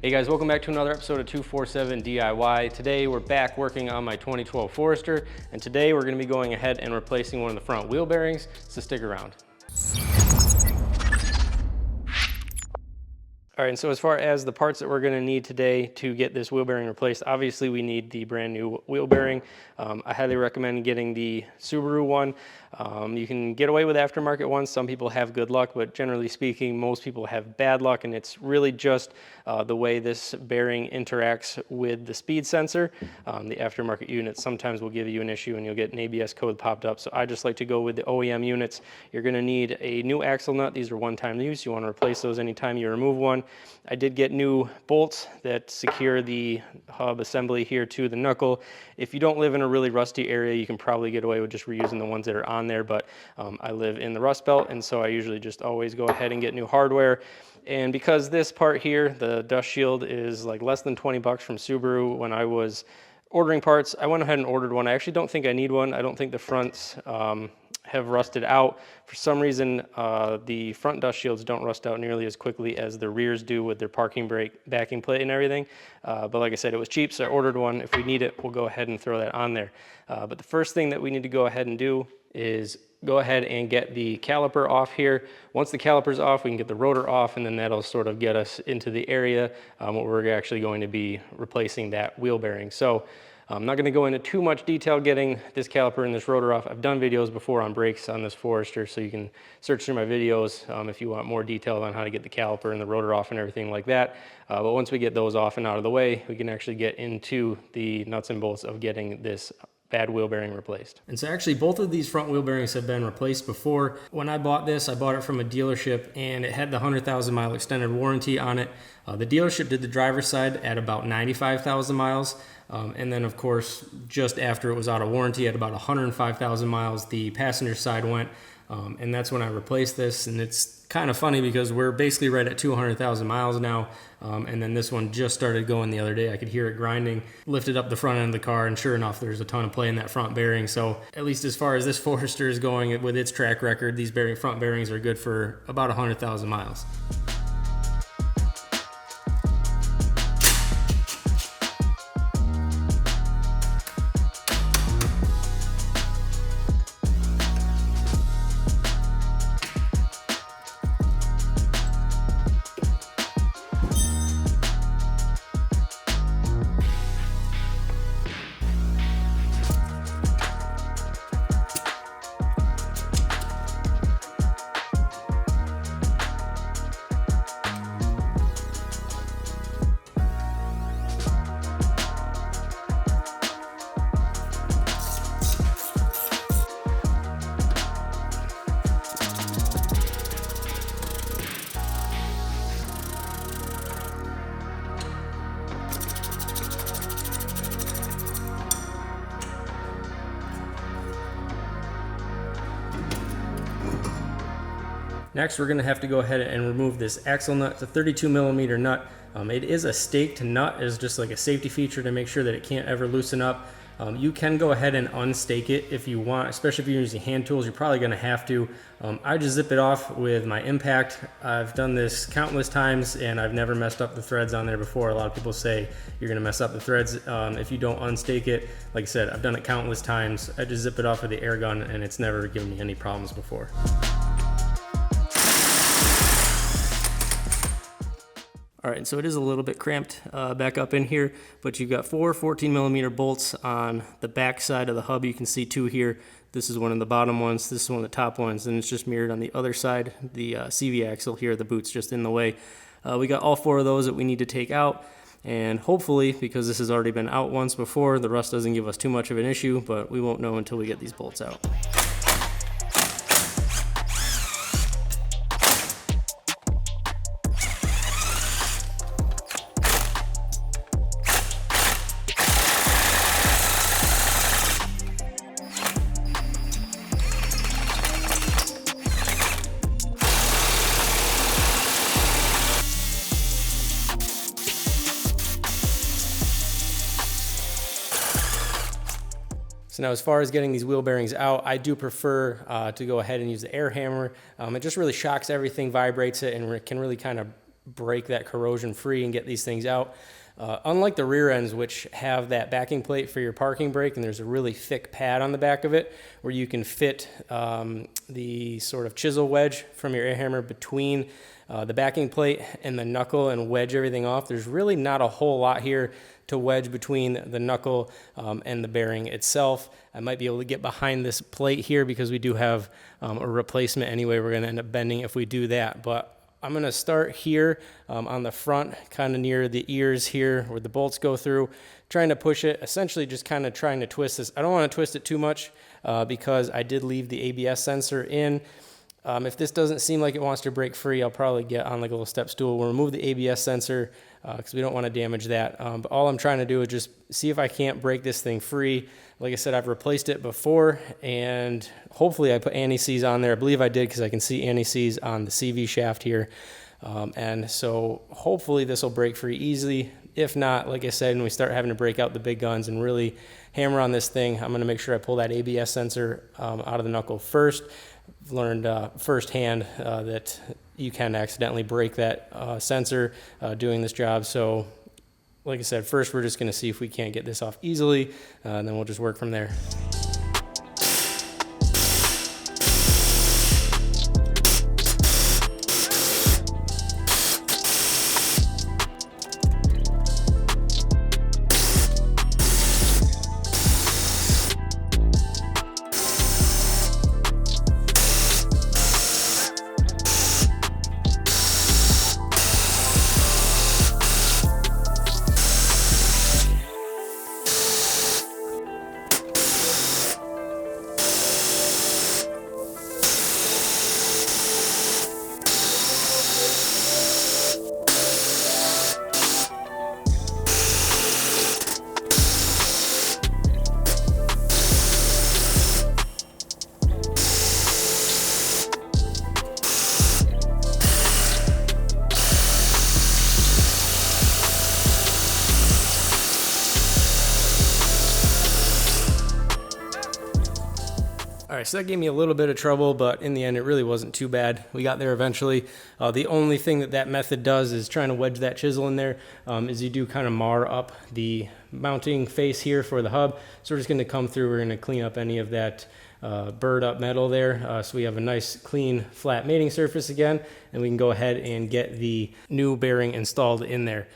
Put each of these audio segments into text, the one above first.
Hey guys, welcome back to another episode of 247 DIY. Today we're back working on my 2012 Forester, and today we're going to be going ahead and replacing one of the front wheel bearings, so stick around. All right, and so as far as the parts that we're going to need today to get this wheel bearing replaced, obviously we need the brand new wheel bearing. I highly recommend getting the Subaru one. You can get away with aftermarket ones. Some people have good luck, but generally speaking, most people have bad luck, and it's really just the way this bearing interacts with the speed sensor. The aftermarket units sometimes will give you an issue and you'll get an ABS code popped up. So I just like to go with the OEM units. You're going to need a new axle nut. These are one-time use. You want to replace those anytime you remove one. I did get new bolts that secure the hub assembly here to the knuckle. If you don't live in a really rusty area, you can probably get away with just reusing the ones that are on there, but I live in the Rust Belt, and so I usually just always go ahead and get new hardware. And because this part here, the dust shield, is like less than 20 bucks from Subaru, when I was ordering parts, I went ahead and ordered one. I actually don't think I need one. I don't think the fronts have rusted out. For some reason, the front dust shields don't rust out nearly as quickly as the rears do with their parking brake backing plate and everything. But like I said, it was cheap, so I ordered one. If we need it, we'll go ahead and throw that on there. But the first thing that we need to go ahead and do is go ahead and get the caliper off here. Once the caliper's off, we can get the rotor off, and then that'll sort of get us into the area where we're actually going to be replacing that wheel bearing. So I'm not going to go into too much detail getting this caliper and this rotor off. I've done videos before on brakes on this Forester, so you can search through my videos if you want more detail on how to get the caliper and the rotor off and everything like that. But once we get those off and out of the way, we can actually get into the nuts and bolts of getting this bad wheel bearing replaced. And so actually both of these front wheel bearings have been replaced before. When I bought this, I bought it from a dealership, and it had the 100,000 mile extended warranty on it. The dealership did the driver's side at about 95,000 miles. And then of course, just after it was out of warranty at about 105,000 miles, the passenger side went. And that's when I replaced this. And it's kind of funny because we're basically right at 200,000 miles now. And then this one just started going the other day. I could hear it grinding, lifted up the front end of the car, and sure enough, there's a ton of play in that front bearing. So at least as far as this Forester is going with its track record, these front bearings are good for about 100,000 miles. Next, we're going to have to go ahead and remove this axle nut. It's a 32 millimeter nut. It is a staked nut. It's just like a safety feature to make sure that it can't ever loosen up. You can go ahead and unstake it if you want, especially if you're using hand tools. You're probably going to have to. I just zip it off with my impact. I've done this countless times, and I've never messed up the threads on there before. A lot of people say you're going to mess up the threads if you don't unstake it. Like I said, I've done it countless times. I just zip it off with the air gun, and it's never given me any problems before. All right, so it is a little bit cramped back up in here, but you've got four 14 millimeter bolts on the back side of the hub. You can see two here. This is one of the bottom ones, this is one of the top ones, and it's just mirrored on the other side. The CV axle here, the boot's just in the way. We got all four of those that we need to take out, and hopefully, because this has already been out once before, the rust doesn't give us too much of an issue, but we won't know until we get these bolts out. So now as far as getting these wheel bearings out, I do prefer to go ahead and use the air hammer. It just really shocks everything, vibrates it, and can really kind of break that corrosion free and get these things out. Unlike the rear ends, which have that backing plate for your parking brake, and there's a really thick pad on the back of it where you can fit the sort of chisel wedge from your air hammer between the backing plate and the knuckle and wedge everything off. There's really not a whole lot here to wedge between the knuckle and the bearing itself. I might be able to get behind this plate here because we do have a replacement anyway. We're going to end up bending if we do that, but I'm going to start here on the front, kind of near the ears here where the bolts go through, trying to push it, essentially just kind of trying to twist this. I don't want to twist it too much because I did leave the ABS sensor in. If this doesn't seem like it wants to break free, I'll probably get on like a little step stool. We'll remove the ABS sensor because we don't want to damage that. But all I'm trying to do is just see if I can't break this thing free. Like I said, I've replaced it before, and hopefully I put anti-seize on there. I believe I did because I can see anti-seize on the CV shaft here. And so hopefully this will break free easily. If not, like I said, when we start having to break out the big guns and really hammer on this thing, I'm going to make sure I pull that ABS sensor out of the knuckle first. I've learned firsthand that you can accidentally break that sensor doing this job. So like I said, first we're just going to see if we can't get this off easily, and then we'll just work from there. All right, so that gave me a little bit of trouble, but in the end, it really wasn't too bad. We got there eventually. The only thing that method does is trying to wedge that chisel in there, is you do kind of mar up the mounting face here for the hub. So we're just gonna come through, we're gonna clean up any of that burred up metal there. So we have a nice clean flat mating surface again, and we can go ahead and get the new bearing installed in there.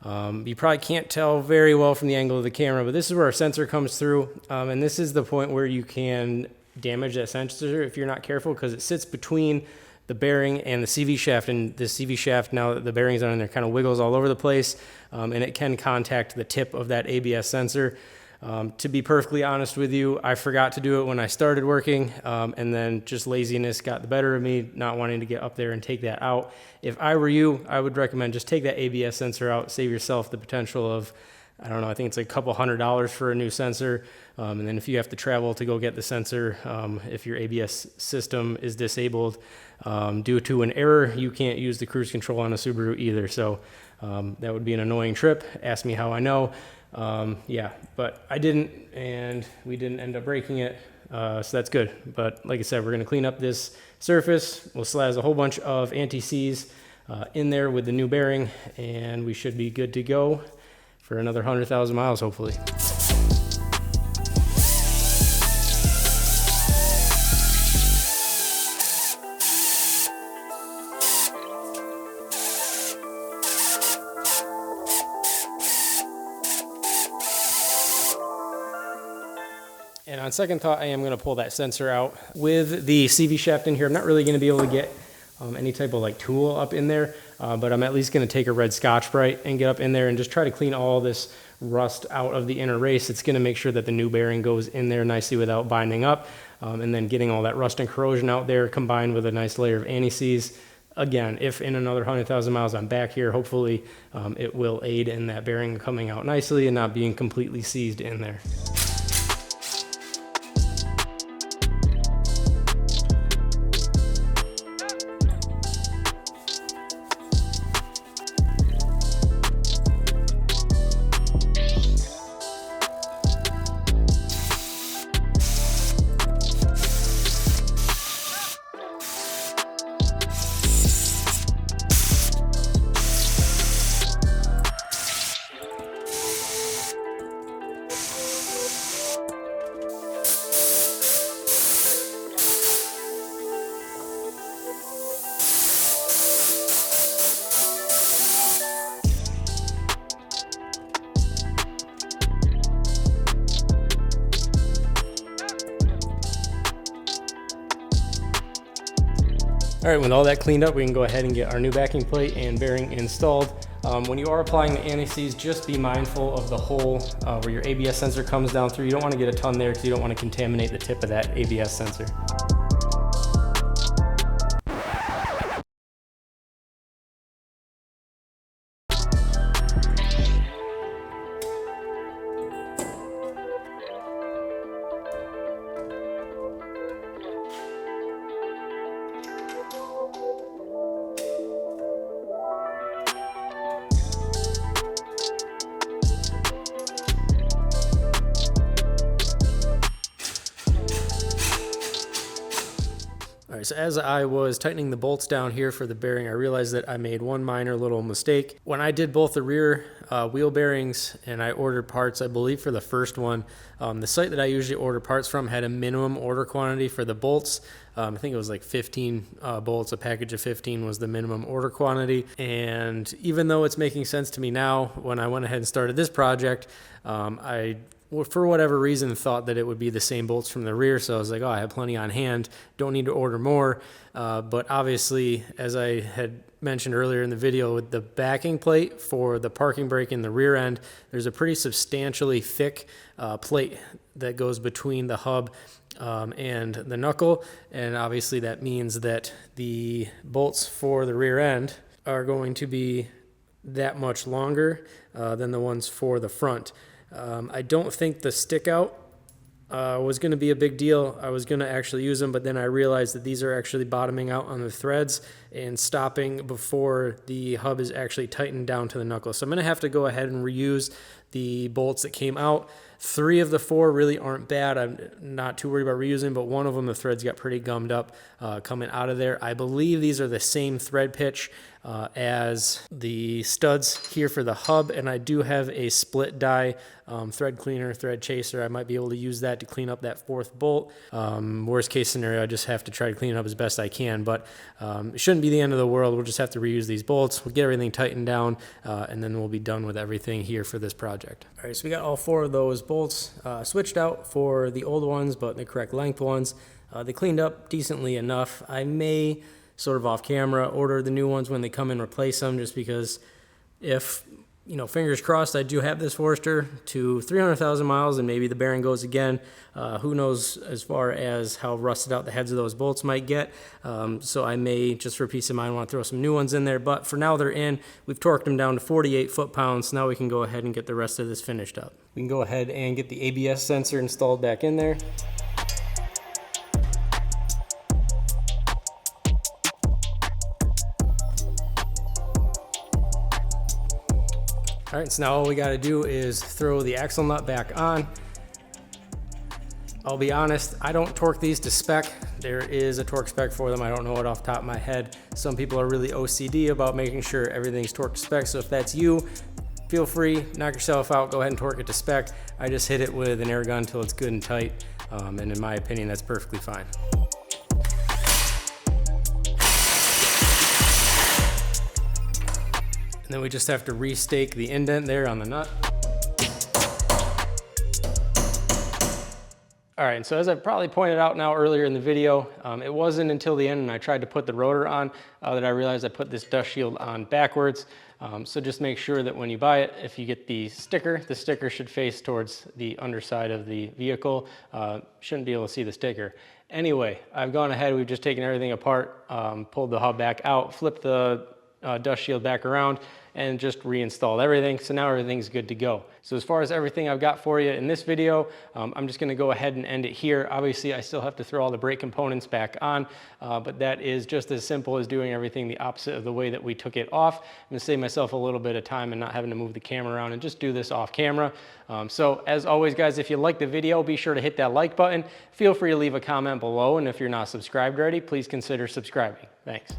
You probably can't tell very well from the angle of the camera, but this is where our sensor comes through, and this is the point where you can damage that sensor if you're not careful, because it sits between the bearing and the CV shaft, and the CV shaft, now that the bearing's on there, kind of wiggles all over the place, and it can contact the tip of that ABS sensor. To be perfectly honest with you, I forgot to do it when I started working, and then just laziness got the better of me, not wanting to get up there and take that out. If I were you, I would recommend just take that ABS sensor out, save yourself the potential of, I don't know, I think it's like a couple $100 for a new sensor. And then if you have to travel to go get the sensor, if your ABS system is disabled due to an error, you can't use the cruise control on a Subaru either. So that would be an annoying trip. Ask me how I know. Yeah, but I didn't, and we didn't end up breaking it. So that's good. But like I said, we're going to clean up this surface. We'll slaz a whole bunch of anti-seize in there with the new bearing, and we should be good to go for another 100,000 miles, hopefully. And on second thought, I am going to pull that sensor out. With the CV shaft in here, I'm not really going to be able to get any type of like tool up in there, but I'm at least going to take a red Scotch-Brite and get up in there and just try to clean all this rust out of the inner race. It's going to make sure that the new bearing goes in there nicely without binding up, and then getting all that rust and corrosion out there combined with a nice layer of anti-seize. Again, if in another 100,000 miles I'm back here, hopefully it will aid in that bearing coming out nicely and not being completely seized in there. All right, with all that cleaned up, we can go ahead and get our new backing plate and bearing installed. When you are applying the anti-seize, just be mindful of the hole where your ABS sensor comes down through. You don't want to get a ton there because you don't want to contaminate the tip of that ABS sensor. All right, so as I was tightening the bolts down here for the bearing, I realized that I made one minor little mistake. When I did both the rear wheel bearings and I ordered parts, I believe for the first one, the site that I usually order parts from had a minimum order quantity for the bolts. I think it was like 15 bolts, a package of 15 was the minimum order quantity. And even though it's making sense to me now, when I went ahead and started this project, I for whatever reason thought that it would be the same bolts from the rear, so I was like, oh, I have plenty on hand, don't need to order more. But obviously, as I had mentioned earlier in the video, with the backing plate for the parking brake in the rear end, there's a pretty substantially thick plate that goes between the hub and the knuckle, and obviously that means that the bolts for the rear end are going to be that much longer than the ones for the front. I don't think the stick out was going to be a big deal. I was going to actually use them, but then I realized that these are actually bottoming out on the threads and stopping before the hub is actually tightened down to the knuckle. So I'm going to have to go ahead and reuse the bolts that came out. 3 of the 4 really aren't bad. I'm not too worried about reusing, but one of them, the threads got pretty gummed up coming out of there. I believe these are the same thread pitch as the studs here for the hub, and I do have a split die thread cleaner, thread chaser. I might be able to use that to clean up that 4th bolt. Worst case scenario, I just have to try to clean it up as best I can, but it shouldn't be the end of the world. We'll just have to reuse these bolts. We'll get everything tightened down, and then we'll be done with everything here for this project. All right, so we got all 4 of those bolts switched out for the old ones, but the correct length ones. They cleaned up decently enough. I may, sort of off camera, order the new ones when they come and replace them, just because if, you know, fingers crossed, I do have this Forester to 300,000 miles and maybe the bearing goes again. Who knows as far as how rusted out the heads of those bolts might get. So I may, just for peace of mind, want to throw some new ones in there. But for now, they're in. We've torqued them down to 48 foot-pounds. Now we can go ahead and get the rest of this finished up. We can go ahead and get the ABS sensor installed back in there. All right, so now all we got to do is throw the axle nut back on. I'll be honest, I don't torque these to spec. There is a torque spec for them. I don't know it off the top of my head. Some people are really OCD about making sure everything's torqued to spec. So if that's you, feel free, knock yourself out, go ahead and torque it to spec. I just hit it with an air gun until it's good and tight. And in my opinion, that's perfectly fine. And then we just have to restake the indent there on the nut. All right, so as I probably pointed out now earlier in the video, it wasn't until the end and I tried to put the rotor on that I realized I put this dust shield on backwards. So just make sure that when you buy it, if you get the sticker should face towards the underside of the vehicle. Shouldn't be able to see the sticker. Anyway, I've gone ahead, we've just taken everything apart, pulled the hub back out, flipped the dust shield back around, and just reinstalled everything. So now everything's good to go. So as far as everything I've got for you in this video, I'm just gonna go ahead and end it here. Obviously, I still have to throw all the brake components back on, but that is just as simple as doing everything the opposite of the way that we took it off. I'm gonna save myself a little bit of time and not having to move the camera around and just do this off camera. So as always, guys, if you like the video, be sure to hit that like button. Feel free to leave a comment below, and if you're not subscribed already, please consider subscribing. Thanks.